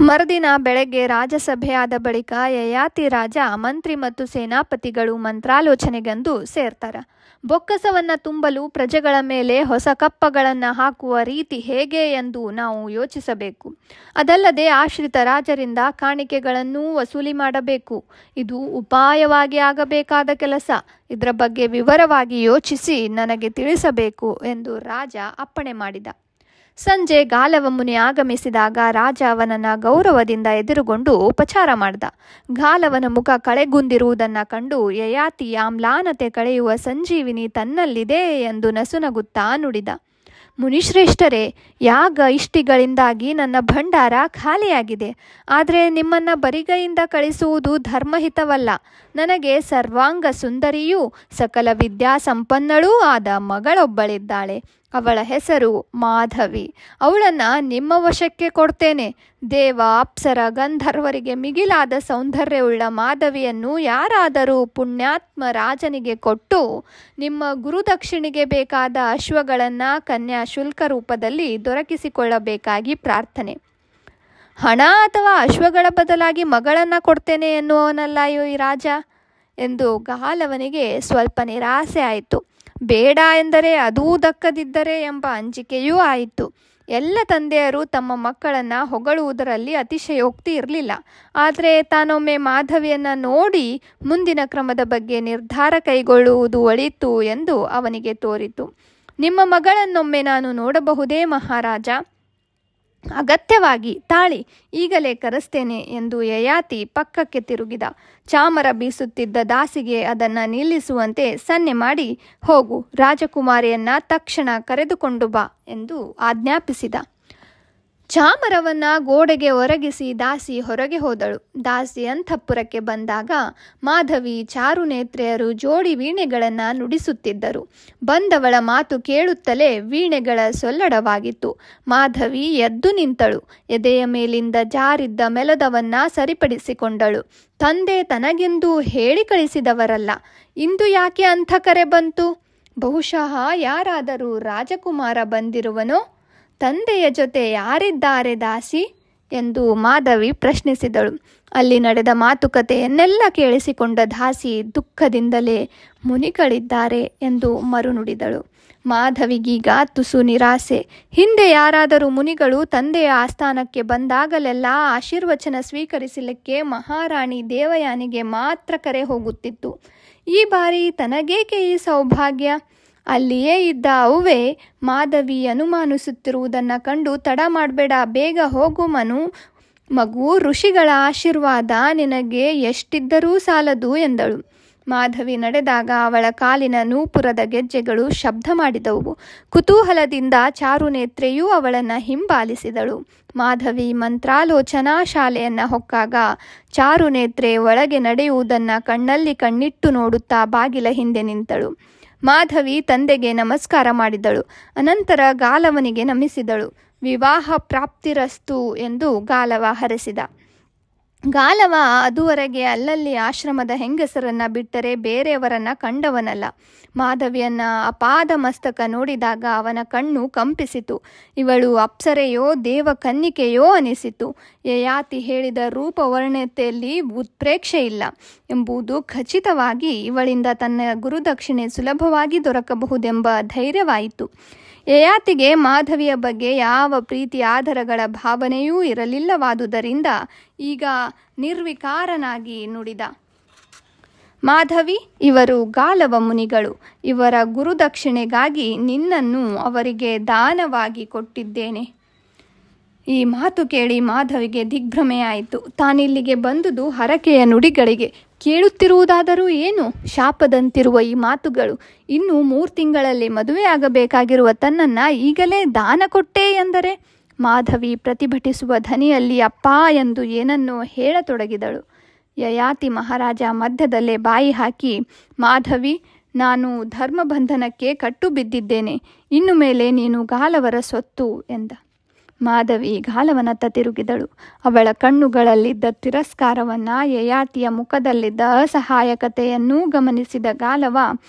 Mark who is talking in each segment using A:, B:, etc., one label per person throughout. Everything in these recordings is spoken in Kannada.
A: ಮರುದಿನ ಬೆಳಗ್ಗೆ ರಾಜಸಭೆ ಆದ ಬಳಿಕ ಯಯಾತಿ ರಾಜ ಮಂತ್ರಿ ಮತ್ತು ಸೇನಾಪತಿಗಳು ಮಂತ್ರಾಲೋಚನೆಗೆಂದು ಸೇರ್ತಾರ. ಬೊಕ್ಕಸವನ್ನು ತುಂಬಲು ಪ್ರಜೆಗಳ ಮೇಲೆ ಹೊಸ ಕಪ್ಪಗಳನ್ನು ಹಾಕುವ ರೀತಿ ಹೇಗೆ ಎಂದು ನಾವು ಯೋಚಿಸಬೇಕು. ಅದಲ್ಲದೆ ಆಶ್ರಿತ ರಾಜರಿಂದ ಕಾಣಿಕೆಗಳನ್ನೂ ವಸೂಲಿ ಮಾಡಬೇಕು. ಇದು ಉಪಾಯವಾಗಿ ಆಗಬೇಕಾದ ಕೆಲಸ. ಇದರ ಬಗ್ಗೆ ವಿವರವಾಗಿ ಯೋಚಿಸಿ ನನಗೆ ತಿಳಿಸಬೇಕು ಎಂದು ರಾಜ ಅಪ್ಪಣೆ ಮಾಡಿದ. ಸಂಜೆ ಗಾಲವ ಮುನಿ ಆಗಮಿಸಿದಾಗ ರಾಜ ಅವನನ್ನು ಗೌರವದಿಂದ ಎದುರುಗೊಂಡು ಉಪಚಾರ ಮಾಡಿದ. ಗಾಲವನ ಮುಖ ಕಳೆಗುಂದಿರುವುದನ್ನು ಕಂಡು ಯಯಾತಿ ಆಮ್ಲಾನತೆ ಕಳೆಯುವ ಸಂಜೀವಿನಿ ತನ್ನಲ್ಲಿದೆ ಎಂದು ನಸುನಗುತ್ತಾ ನುಡಿದ. ಮುನಿಶ್ರೇಷ್ಠರೇ, ಯಾಗ ಇಷ್ಟಿಗಳಿಂದಾಗಿ ನನ್ನ ಭಂಡಾರ ಖಾಲಿಯಾಗಿದೆ. ಆದರೆ ನಿಮ್ಮನ್ನು ಬರಿಗೈಯಿಂದ ಕಳಿಸುವುದು ಧರ್ಮಹಿತವಲ್ಲ. ನನಗೆ ಸರ್ವಾಂಗ ಸುಂದರಿಯೂ ಸಕಲ ವಿದ್ಯಾಸಂಪನ್ನಳೂ ಆದ ಮಗಳೊಬ್ಬಳಿದ್ದಾಳೆ. ಅವಳ ಹೆಸರು ಮಾಧವಿ. ಅವಳನ್ನು ನಿಮ್ಮ ವಶಕ್ಕೆ ಕೊಡ್ತೇನೆ. ದೇವ, ಅಪ್ಸರ, ಗಂಧರ್ವರಿಗೆ ಮಿಗಿಲಾದ ಸೌಂದರ್ಯವುಳ್ಳ ಮಾಧವಿಯನ್ನು ಯಾರಾದರೂ ಪುಣ್ಯಾತ್ಮ ರಾಜನಿಗೆ ಕೊಟ್ಟು ನಿಮ್ಮ ಗುರುದಕ್ಷಿಣೆಗೆ ಬೇಕಾದ ಅಶ್ವಗಳನ್ನು ಕನ್ಯಾ ಶುಲ್ಕ ರೂಪದಲ್ಲಿ ದೊರಕಿಸಿಕೊಳ್ಳಬೇಕಾಗಿ ಪ್ರಾರ್ಥನೆ. ಹಣ ಅಥವಾ ಅಶ್ವಗಳ ಬದಲಾಗಿ ಮಗಳನ್ನು ಕೊಡ್ತೇನೆ ಎನ್ನುವನಲ್ಲ ಈ ರಾಜ ಎಂದು ಗಾಲವನಿಗೆ ಸ್ವಲ್ಪ ನಿರಾಸೆ ಆಯಿತು. ಬೇಡ ಎಂದರೆ ಅದೂ ದಕ್ಕದಿದ್ದರೆ ಎಂಬ ಅಂಜಿಕೆಯೂ ಆಯಿತು. ಎಲ್ಲ ತಂದೆಯರು ತಮ್ಮ ಮಕ್ಕಳನ್ನು ಹೊಗಳುವುದರಲ್ಲಿ ಅತಿಶಯೋಕ್ತಿ ಇರಲಿಲ್ಲ. ಆದರೆ ತಾನೊಮ್ಮೆ ಮಾಧವಿಯನ್ನು ನೋಡಿ ಮುಂದಿನ ಕ್ರಮದ ಬಗ್ಗೆ ನಿರ್ಧಾರ ಕೈಗೊಳ್ಳುವುದು ಒಳಿತು ಎಂದು ಅವನಿಗೆ ತೋರಿತು. ನಿಮ್ಮ ಮಗಳನ್ನೊಮ್ಮೆ ನಾನು ನೋಡಬಹುದೇ ಮಹಾರಾಜ? ಅಗತ್ಯವಾಗಿ ತಾಳಿ, ಈಗಲೇ ಕರೆಸ್ತೇನೆ ಎಂದು ಯಯಾತಿ ಪಕ್ಕಕ್ಕೆ ತಿರುಗಿದ. ಚಾಮರ ಬೀಸುತ್ತಿದ್ದ ದಾಸಿಗೆ ಅದನ್ನು ನಿಲ್ಲಿಸುವಂತೆ ಸನ್ನೆ ಮಾಡಿ, ಹೋಗು, ರಾಜಕುಮಾರಿಯನ್ನ ತಕ್ಷಣ ಕರೆದುಕೊಂಡು ಬಾ ಎಂದು ಆಜ್ಞಾಪಿಸಿದ. ಚಾಮರವನ್ನು ಗೋಡೆಗೆ ಒರಗಿಸಿ ದಾಸಿ ಹೊರಗೆ ಹೋದಳು. ದಾಸಿ ಅಂತಃಪುರಕ್ಕೆ ಬಂದಾಗ ಮಾಧವಿ, ಚಾರುನೇತ್ರೆಯರು ಜೋಡಿ ವೀಣೆಗಳನ್ನು ನುಡಿಸುತ್ತಿದ್ದರು. ಬಂದವಳ ಮಾತು ಕೇಳುತ್ತಲೇ ವೀಣೆಗಳ ಸೊಲ್ಲಡವಾಗಿತ್ತು. ಮಾಧವಿ ಎದ್ದು ನಿಂತಳು. ಎದೆಯ ಮೇಲಿಂದ ಜಾರಿದ್ದ ಮೆಲದವನ್ನು ಸರಿಪಡಿಸಿಕೊಂಡಳು. ತಂದೆ ತನಗೆಂದು ಹೇಳಿ ಕಳಿಸಿದವರಲ್ಲ, ಇಂದು ಯಾಕೆ ಅಂಥ ಕರೆ ಬಂತು? ಬಹುಶಃ ಯಾರಾದರೂ ರಾಜಕುಮಾರ ಬಂದಿರುವನೋ? ತಂದೆಯ ಜೊತೆ ಯಾರಿದ್ದಾರೆ ದಾಸಿ ಎಂದು ಮಾಧವಿ ಪ್ರಶ್ನಿಸಿದಳು. ಅಲ್ಲಿ ನಡೆದ ಮಾತುಕತೆಯನ್ನೆಲ್ಲ ಕೇಳಿಸಿಕೊಂಡ ದಾಸಿ ದುಃಖದಿಂದಲೇ ಮುನಿಗಳಿದ್ದಾರೆ ಎಂದು ಮರುನುಡಿದಳು. ಮಾಧವಿಗೀಗ ತುಸು ನಿರಾಸೆ. ಹಿಂದೆ ಯಾರಾದರೂ ಮುನಿಗಳು ತಂದೆಯ ಆಸ್ಥಾನಕ್ಕೆ ಬಂದಾಗಲೆಲ್ಲ ಆಶೀರ್ವಚನ ಸ್ವೀಕರಿಸಲಿಕ್ಕೆ ಮಹಾರಾಣಿ ದೇವಯಾನಿಗೆ ಮಾತ್ರ ಕರೆ ಹೋಗುತ್ತಿತ್ತು. ಈ ಬಾರಿ ತನಗೇಕೆ ಈ ಸೌಭಾಗ್ಯ? ಅಲ್ಲಿಯೇ ಇದ್ದ ಅವ್ವೇ ಮಾಧವಿ ಅನುಮಾನಿಸುತ್ತಿರುವುದನ್ನು ಕಂಡು, ತಡ ಮಾಡಬೇಡ, ಬೇಗ ಹೋಗು ಮಗು, ಋಷಿಗಳ ಆಶೀರ್ವಾದ ನಿನಗೆ ಎಷ್ಟಿದ್ದರೂ ಸಾಲದು ಎಂದಳು. ಮಾಧವಿ ನಡೆದಾಗ ಅವಳ ಕಾಲಿನ ನೂಪುರದ ಗೆಜ್ಜೆಗಳು ಶಬ್ದ ಮಾಡಿದವು. ಕುತೂಹಲದಿಂದ ಚಾರುನೇತ್ರೆಯೂ ಅವಳನ್ನು ಹಿಂಬಾಲಿಸಿದಳು. ಮಾಧವಿ ಮಂತ್ರಾಲೋಚನಾ ಶಾಲೆಯನ್ನು ಹೊಕ್ಕಾಗ ಚಾರುನೇತ್ರೆ ಒಳಗೆ ನಡೆಯುವುದನ್ನು ಕಣ್ಣಲ್ಲಿ ಕಣ್ಣಿಟ್ಟು ನೋಡುತ್ತಾ ಬಾಗಿಲ ಹಿಂದೆ ನಿಂತಳು. ಮಾಧವಿ ತಂದೆಗೆ ನಮಸ್ಕಾರ ಮಾಡಿದಳು. ಅನಂತರ ಗಾಲವನಿಗೆ ನಮಿಸಿದಳು. ವಿವಾಹ ಪ್ರಾಪ್ತಿರಸ್ತು ಎಂದು ಗಾಲವ ಹರಸಿದ. ಗಾಲವ ಅದುವರೆಗೆ ಅಲ್ಲಲ್ಲಿ ಆಶ್ರಮದ ಹೆಂಗಸರನ್ನು ಬಿಟ್ಟರೆ ಬೇರೆಯವರನ್ನು ಕಂಡವನಲ್ಲ. ಮಾಧವಿಯನ್ನು ಅಪಾದ ಮಸ್ತಕ ನೋಡಿದಾಗ ಅವನ ಕಣ್ಣು ಕಂಪಿಸಿತು. ಇವಳು ಅಪ್ಸರೆಯೋ ದೇವಕನ್ನಿಕೆಯೋ ಅನಿಸಿತು. ಯಯಾತಿ ಹೇಳಿದ ರೂಪವರ್ಣತೆಯಲ್ಲಿ ಉತ್ಪ್ರೇಕ್ಷೆ ಇಲ್ಲ ಎಂಬುದು ಖಚಿತವಾಗಿ ಇವಳಿಂದ ತನ್ನ ಗುರುದಕ್ಷಿಣೆ ಸುಲಭವಾಗಿ ದೊರಕಬಹುದೆಂಬ ಧೈರ್ಯವಾಯಿತು. ಯಯಾತಿಗೆ ಮಾಧವಿಯ ಬಗ್ಗೆ ಯಾವ ಪ್ರೀತಿ ಆದರಗಳ ಭಾವನೆಯೂ ಇರಲಿಲ್ಲವಾದುದರಿಂದ ಈಗ ನಿರ್ವಿಕಾರನಾಗಿ ನುಡಿದ. ಮಾಧವಿ, ಇವರು ಗಾಲವ ಮುನಿಗಳು. ಇವರ ಗುರುದಕ್ಷಿಣೆಗಾಗಿ ನಿನ್ನನ್ನು ಅವರಿಗೆ ದಾನವಾಗಿ ಕೊಟ್ಟಿದ್ದೇನೆ. ಈ ಮಾತು ಕೇಳಿ ಮಾಧವಿಗೆ ದಿಗ್ಭ್ರಮೆಯಾಯಿತು. ತಾನಿಲ್ಲಿಗೆ ಬಂದುದು ಹರಕೆಯ ನುಡಿಗಳಿಗೆ. ಕೇಳುತ್ತಿರುವುದಾದರೂ ಏನು? ಶಾಪದಂತಿರುವ ಈ ಮಾತುಗಳು. ಇನ್ನು 3 ತಿಂಗಳಲ್ಲಿ ಮದುವೆಯಾಗಬೇಕಾಗಿರುವ ತನ್ನನ್ನು ಈಗಲೇ ದಾನ ಕೊಟ್ಟೆ ಎಂದರೆ? ಮಾಧವಿ ಪ್ರತಿಭಟಿಸುವ ಧ್ವನಿಯಲ್ಲಿ ಅಪ್ಪ ಎಂದು ಏನನ್ನೋ ಹೇಳತೊಡಗಿದಳು. ಯಯಾತಿ ಮಹಾರಾಜ ಮಧ್ಯದಲ್ಲೇ ಬಾಯಿ ಹಾಕಿ, ಮಾಧವಿ, ನಾನು ಧರ್ಮಬಂಧನಕ್ಕೆ ಕಟ್ಟು ಬಿದ್ದಿದ್ದೇನೆ. ಇನ್ನು ಮೇಲೆ ನೀನು ಗಾಲವರ ಸೊತ್ತು ಎಂದ. ಮಾಧವಿ ಗಾಲವನತ್ತ ತಿರುಗಿದಳು. ಅವಳ ಕಣ್ಣುಗಳಲ್ಲಿದ್ದ ತಿರಸ್ಕಾರವನ್ನು, ಯಯಾತಿಯ ಮುಖದಲ್ಲಿದ್ದ ಅಸಹಾಯಕತೆಯನ್ನೂ ಗಮನಿಸಿದ ಗಾಲವ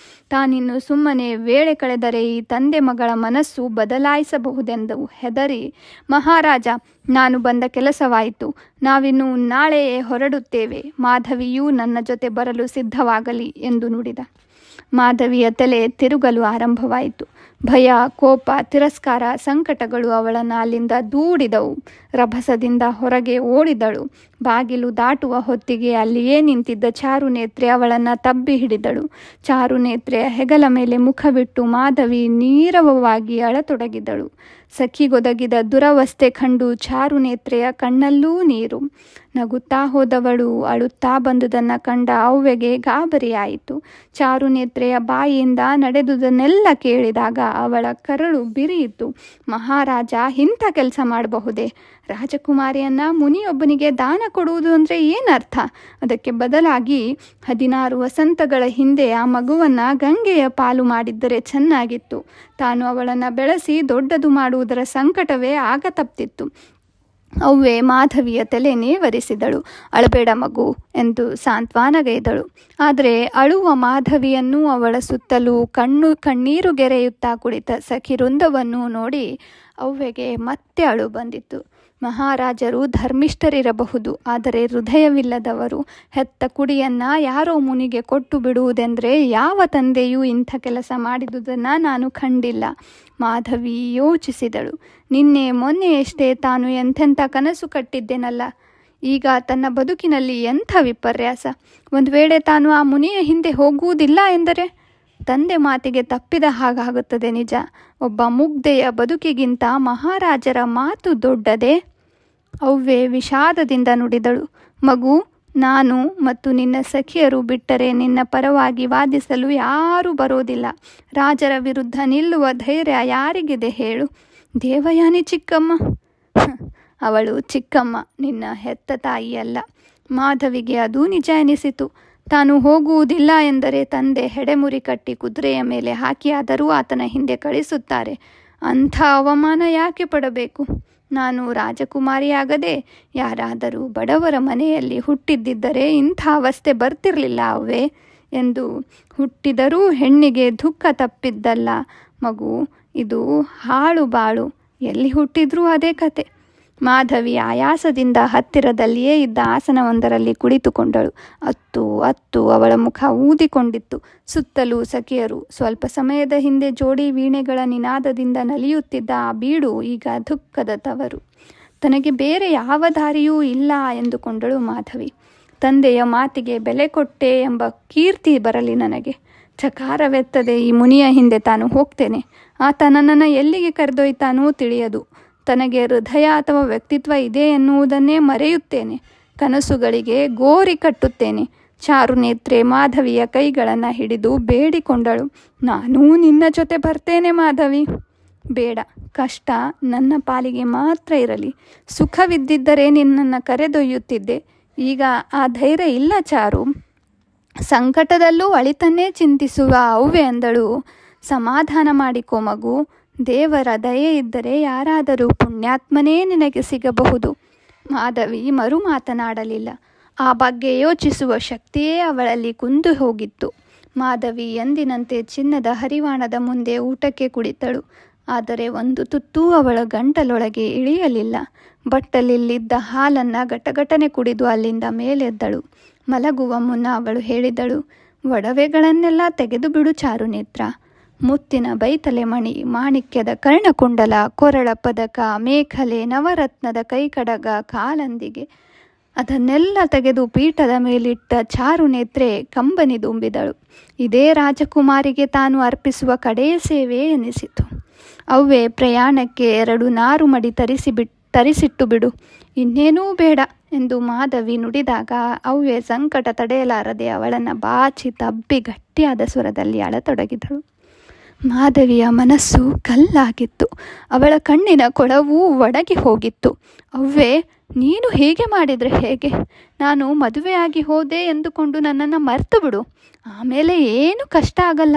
A: ತಾನಿನ್ನು ಸುಮ್ಮನೆ ವೇಳೆ ಕಳೆದರೆ ಈ ತಂದೆ ಮಗಳ ಮನಸ್ಸು ಬದಲಾಯಿಸಬಹುದೆಂದು ಹೆದರಿ, ಮಹಾರಾಜ, ನಾನು ಬಂದ ಕೆಲಸವಾಯಿತು. ನಾವಿನ್ನು ನಾಳೆಯೇ ಹೊರಡುತ್ತೇವೆ. ಮಾಧವಿಯೂ ನನ್ನ ಜೊತೆ ಬರಲು ಸಿದ್ಧವಾಗಲಿ ಎಂದು ನುಡಿದ. ಮಾಧವಿಯ ತಲೆ ತಿರುಗಲು ಆರಂಭವಾಯಿತು. ಭಯ, ಕೋಪ, ತಿರಸ್ಕಾರ, ಸಂಕಟಗಳು ಅವಳನ್ನು ಅಲ್ಲಿಂದ ದೂಡಿದವು. ರಭಸದಿಂದ ಹೊರಗೆ ಓಡಿದಳು. ಬಾಗಿಲು ದಾಟುವ ಹೊತ್ತಿಗೆ ಅಲ್ಲಿಯೇ ನಿಂತಿದ್ದ ಚಾರುನೇತ್ರೆ ಅವಳನ್ನು ತಬ್ಬಿ ಹಿಡಿದಳು. ಚಾರುನೇತ್ರೆಯ ಹೆಗಲ ಮೇಲೆ ಮುಖವಿಟ್ಟು ಮಾಧವಿ ನೀರವವಾಗಿ ಅಳತೊಡಗಿದಳು. ಸಖಿಗೊದಗಿದ ದುರವಸ್ಥೆ ಕಂಡು ಚಾರುನೇತ್ರೆಯ ಕಣ್ಣಲ್ಲೂ ನೀರು. ನಗುತ್ತಾ ಹೋದವಳು ಅಳುತ್ತಾ ಬಂದುದನ್ನು ಕಂಡ ಅವ್ವೆಗೆ ಗಾಬರಿಯಾಯಿತು. ಚಾರುನೇತ್ರೆಯ ಬಾಯಿಯಿಂದ ನಡೆದುದನ್ನೆಲ್ಲ ಕೇಳಿದಾಗ ಅವಳ ಕರಳು ಬಿರಿಯಿತು. ಮಹಾರಾಜ ಇಂಥ ಕೆಲಸ ಮಾಡಬಹುದೇ? ರಾಜಕುಮಾರಿಯನ್ನ ಮುನಿಯೊಬ್ಬನಿಗೆ ದಾನ ಕೊಡುವುದು ಅಂದರೆ ಏನರ್ಥ? ಅದಕ್ಕೆ ಬದಲಾಗಿ 16 ವಸಂತಗಳ ಹಿಂದೆ ಆ ಮಗುವನ್ನು ಗಂಗೆಯ ಪಾಲು ಮಾಡಿದ್ದರೆ ಚೆನ್ನಾಗಿತ್ತು. ತಾನು ಅವಳನ್ನು ಬೆಳೆಸಿ ದೊಡ್ಡದು ಮಾಡುವುದರ ಸಂಕಟವೇ ಆಗ ತಪ್ಪಿತ್ತು. ಅವ್ವೆ ಮಾಧವಿಯ ತಲೆ ನೇವರಿಸಿದಳು. ಅಳಬೇಡ ಮಗು ಎಂದು ಸಾಂತ್ವನಗೈದಳು. ಆದರೆ ಅಳುವ ಮಾಧವಿಯನ್ನು ಅವಳ ಸುತ್ತಲೂ ಕಣ್ಣೀರುಗೆರೆಯುತ್ತಾ ಕುಳಿತ ಸಖಿ ವೃಂದವನ್ನು ನೋಡಿ ಅವ್ವೆಗೆ ಮತ್ತೆ ಅಳು ಬಂದಿತ್ತು. ಮಹಾರಾಜರು ಧರ್ಮಿಷ್ಠರಿರಬಹುದು, ಆದರೆ ಹೃದಯವಿಲ್ಲದವರು. ಹೆತ್ತ ಕುಡಿಯನ್ನು ಯಾರೋ ಮುನಿಗೆ ಕೊಟ್ಟು ಬಿಡುವುದೆಂದರೆ ಯಾವ ತಂದೆಯೂ ಇಂಥ ಕೆಲಸ ಮಾಡಿದುದನ್ನು ನಾನು ಕಂಡಿಲ್ಲ. ಮಾಧವಿ ಯೋಚಿಸಿದಳು. ನಿನ್ನೆ ಮೊನ್ನೆಯಷ್ಟೇ ತಾನು ಎಂಥೆಂಥ ಕನಸು ಕಟ್ಟಿದ್ದೇನಲ್ಲ. ಈಗ ತನ್ನ ಬದುಕಿನಲ್ಲಿ ಎಂಥ ವಿಪರ್ಯಾಸ! ಒಂದು ವೇಳೆ ತಾನು ಆ ಮುನಿಯ ಹಿಂದೆ ಹೋಗುವುದಿಲ್ಲ ಎಂದರೆ ತಂದೆ ಮಾತಿಗೆ ತಪ್ಪಿದ ಹಾಗಾಗುತ್ತದೆ. ನಿಜ, ಒಬ್ಬ ಮುಗ್ಧೆಯ ಬದುಕಿಗಿಂತ ಮಹಾರಾಜರ ಮಾತು ದೊಡ್ಡದೇ? ಅವ್ವೆ ವಿಷಾದದಿಂದ ನುಡಿದಳು. ಮಗು, ನಾನು ಮತ್ತು ನಿನ್ನ ಸಖಿಯರು ಬಿಟ್ಟರೆ ನಿನ್ನ ಪರವಾಗಿ ವಾದಿಸಲು ಯಾರೂ ಬರೋದಿಲ್ಲ. ರಾಜರ ವಿರುದ್ಧ ನಿಲ್ಲುವ ಧೈರ್ಯ ಯಾರಿಗಿದೆ ಹೇಳು? ದೇವಯಾನಿ ಚಿಕ್ಕಮ್ಮ? ಅವಳು ಚಿಕ್ಕಮ್ಮ, ನಿನ್ನ ಹೆತ್ತ ತಾಯಿಯಲ್ಲ. ಮಾಧವಿಗೆ ಅದು ನಿಜ ಎನಿಸಿತು. ತಾನು ಹೋಗುವುದಿಲ್ಲ ಎಂದರೆ ತಂದೆ ಹೆಡೆಮುರಿ ಕಟ್ಟಿ ಕುದುರೆಯ ಮೇಲೆ ಹಾಕಿಯಾದರೂ ಆತನ ಹಿಂದೆ ಕಳಿಸುತ್ತಾರೆ. ಅಂಥ ಅವಮಾನ ಯಾಕೆ ಪಡಬೇಕು? ನಾನು ರಾಜಕುಮಾರಿಯಾಗದೆ ಯಾರಾದರೂ ಬಡವರ ಮನೆಯಲ್ಲಿ ಹುಟ್ಟಿದ್ದಿದ್ದರೆ ಇಂಥ ಅವಸ್ಥೆ ಬರ್ತಿರಲಿಲ್ಲ ಅವ್ವೆ ಎಂದು. ಹುಟ್ಟಿದರೂ ಹೆಣ್ಣಿಗೆ ದುಃಖ ತಪ್ಪಿದ್ದಲ್ಲ ಮಗು. ಇದು ಹಾಳು ಬಾಳು. ಎಲ್ಲಿ ಹುಟ್ಟಿದ್ರೂ ಅದೇ ಕತೆ. ಮಾಧವಿ ಆಯಾಸದಿಂದ ಹತ್ತಿರದಲ್ಲಿಯೇ ಇದ್ದ ಆಸನವೊಂದರಲ್ಲಿ ಕುಳಿತುಕೊಂಡಳು. ಅತ್ತು ಅವಳ ಮುಖ ಊದಿಕೊಂಡಿತ್ತು. ಸುತ್ತಲೂ ಸಖಿಯರು. ಸ್ವಲ್ಪ ಸಮಯದ ಹಿಂದೆ ಜೋಡಿ ವೀಣೆಗಳ ನಿನಾದದಿಂದ ನಲಿಯುತ್ತಿದ್ದ ಆ ಬೀಡು ಈಗ ದುಃಖದ ತವರು. ತನಗೆ ಬೇರೆ ಯಾವ ದಾರಿಯೂ ಇಲ್ಲ ಎಂದುಕೊಂಡಳು ಮಾಧವಿ. ತಂದೆಯ ಮಾತಿಗೆ ಬೆಲೆ ಕೊಟ್ಟೆ ಎಂಬ ಕೀರ್ತಿ ಬರಲಿ ನನಗೆ. ಚಕಾರವೆತ್ತದೆ ಈ ಮುನಿಯ ಹಿಂದೆ ತಾನು ಹೋಗ್ತೇನೆ. ಆತ ನನ್ನನ್ನು ಎಲ್ಲಿಗೆ ಕರೆದೊಯ್ತಾನೋ ತಿಳಿಯದು. ತನಗೆ ಹೃದಯ ಅಥವಾ ವ್ಯಕ್ತಿತ್ವ ಇದೆ ಎನ್ನುವುದನ್ನೇ ಮರೆಯುತ್ತೇನೆ. ಕನಸುಗಳಿಗೆ ಗೋರಿ ಕಟ್ಟುತ್ತೇನೆ. ಚಾರುನೇತ್ರೆ ಮಾಧವಿಯ ಕೈಗಳನ್ನು ಹಿಡಿದು ಬೇಡಿಕೊಂಡಳು. ನಾನೂ ನಿನ್ನ ಜೊತೆ ಬರ್ತೇನೆ ಮಾಧವಿ. ಬೇಡ, ಕಷ್ಟ ನನ್ನ ಪಾಲಿಗೆ ಮಾತ್ರ ಇರಲಿ. ಸುಖವಿದ್ದಿದ್ದರೆ ನಿನ್ನನ್ನು ಕರೆದೊಯ್ಯುತ್ತಿದ್ದೆ. ಈಗ ಆ ಧೈರ್ಯ ಇಲ್ಲ ಚಾರು. ಸಂಕಟದಲ್ಲೂ ಅಳಿತನ್ನೇ ಚಿಂತಿಸುವ ಅವ್ವೆ ಅಂದಳು. ಸಮಾಧಾನ ಮಾಡಿಕೋ ಮಗು. ದೇವರ ದಯೆ ಇದ್ದರೆ ಯಾರಾದರೂ ಪುಣ್ಯಾತ್ಮನೇ ನಿನಗೆ ಸಿಗಬಹುದು. ಮಾಧವಿ ಮರು ಮಾತನಾಡಲಿಲ್ಲ. ಆ ಬಗ್ಗೆ ಯೋಚಿಸುವ ಶಕ್ತಿಯೇ ಅವಳಲ್ಲಿ ಕುಂದು ಹೋಗಿತ್ತು. ಮಾಧವಿ ಎಂದಿನಂತೆ ಚಿನ್ನದ ಹರಿವಾಣದ ಮುಂದೆ ಊಟಕ್ಕೆ ಕುಳಿತಳು. ಆದರೆ ಒಂದು ತುತ್ತೂ ಅವಳ ಗಂಟಲೊಳಗೆ ಇಳಿಯಲಿಲ್ಲ. ಬಟ್ಟಲಿಲ್ಲಿದ್ದ ಹಾಲನ್ನು ಗಟಗಟನೆ ಕುಡಿದು ಅಲ್ಲಿಂದ ಮೇಲೆದ್ದಳು. ಮಲಗುವ ಮುನ್ನ ಅವಳು ಹೇಳಿದಳು, ಒಡವೆಗಳನ್ನೆಲ್ಲ ತೆಗೆದು ಬಿಡು ಚಾರುನೇತ್ರ. ಮುತ್ತಿನ ಬೈತಲೆಮಣಿ, ಮಾಣಿಕ್ಯದ ಕರ್ಣಕುಂಡಲ, ಕೊರಳ ಪದಕ, ಮೇಖಲೆ, ನವರತ್ನದ ಕೈಕಡಗ, ಕಾಲಂದಿಗೆ ಅದನ್ನೆಲ್ಲ ತೆಗೆದು ಪೀಠದ ಮೇಲಿಟ್ಟ ಚಾರುನೇತ್ರೆ ಕಂಬನಿದುಂಬಿದಳು. ಇದೇ ರಾಜಕುಮಾರಿಗೆ ತಾನು ಅರ್ಪಿಸುವ ಕಡೆಯ ಸೇವೆ ಎನಿಸಿತು. ಅವ್ವೆ ಪ್ರಯಾಣಕ್ಕೆ 2 ನಾರು ಮಡಿ ತರಿಸಿಟ್ಟು ಬಿಡು. ಇನ್ನೇನೂ ಬೇಡ ಎಂದು ಮಾಧವಿ ನುಡಿದಾಗ ಅವ್ವೆ ಸಂಕಟ ತಡೆಯಲಾರದೆ ಅವಳನ್ನು ಬಾಚಿ ತಬ್ಬಿ ಗಟ್ಟಿಯಾದ ಸ್ವರದಲ್ಲಿ ಅಳತೊಡಗಿದಳು. ಮಾಧವಿಯ ಮನಸ್ಸು ಕಲ್ಲಾಗಿತ್ತು. ಅವಳ ಕಣ್ಣಿನ ಕೊಳವು ಒಡಗಿ ಹೋಗಿತ್ತು. ಅವ್ವೆ, ನೀನು ಹೇಗೆ ಮಾಡಿದರೆ ಹೇಗೆ? ನಾನು ಮದುವೆಯಾಗಿ ಹೋದೆ ಎಂದುಕೊಂಡು ನನ್ನನ್ನು ಮರೆತು ಬಿಡು. ಆಮೇಲೆ ಏನು ಕಷ್ಟ ಆಗಲ್ಲ.